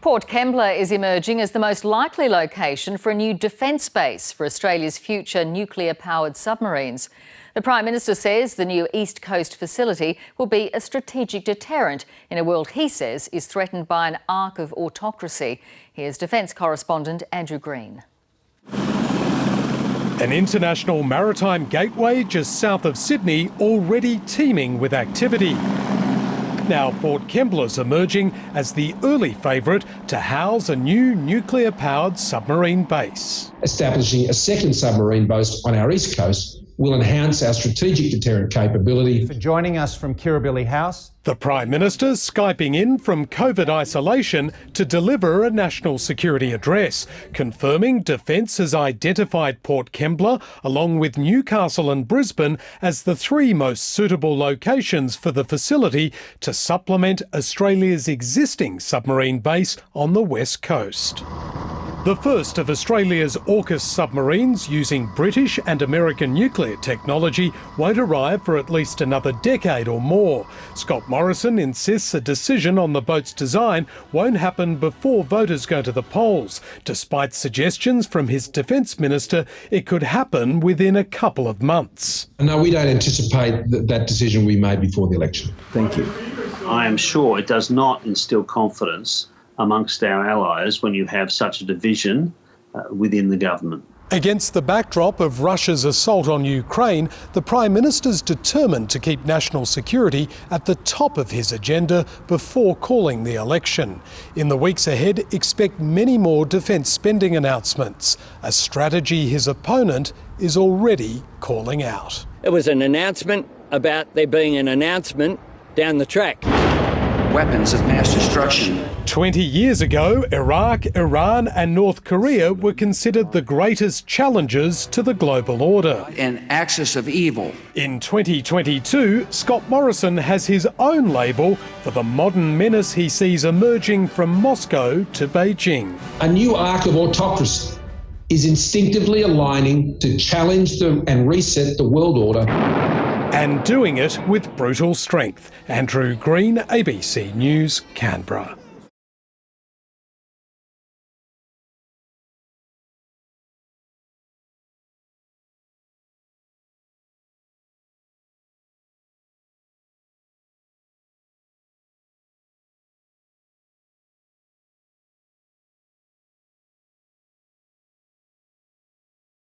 Port Kembla is emerging as the most likely location for a new defence base for Australia's future nuclear-powered submarines. The Prime Minister says the new East Coast facility will be a strategic deterrent in a world he says is threatened by an arc of autocracy. Here's Defence correspondent Andrew Greene. An international maritime gateway just south of Sydney, already teeming with activity. Now Port Kembla's emerging as the early favourite to house a new nuclear-powered submarine base. Establishing a second submarine base on our east coast will enhance our strategic deterrent capability. For joining us from Kirribilli House. The Prime Minister Skyping in from COVID isolation to deliver a national security address, confirming Defence has identified Port Kembla, along with Newcastle and Brisbane, as the three most suitable locations for the facility to supplement Australia's existing submarine base on the west coast. The first of Australia's AUKUS submarines using British and American nuclear technology won't arrive for at least another decade or more. Scott Morrison insists a decision on the boat's design won't happen before voters go to the polls, despite suggestions from his Defence Minister it could happen within a couple of months. No, we don't anticipate that decision will be made before the election. Thank you. I am sure it does not instil confidence amongst our allies when you have such a division within the government. Against the backdrop of Russia's assault on Ukraine, the Prime Minister's determined to keep national security at the top of his agenda before calling the election. In the weeks ahead, expect many more defence spending announcements, a strategy his opponent is already calling out. It was an announcement about there being an announcement down the track. Weapons of mass destruction. 20 years ago, Iraq, Iran and North Korea were considered the greatest challenges to the global order. An axis of evil. In 2022, Scott Morrison has his own label for the modern menace he sees emerging from Moscow to Beijing. A new arc of autocracy is instinctively aligning to challenge and reset the world order. And doing it with brutal strength. Andrew Greene, ABC News, Canberra.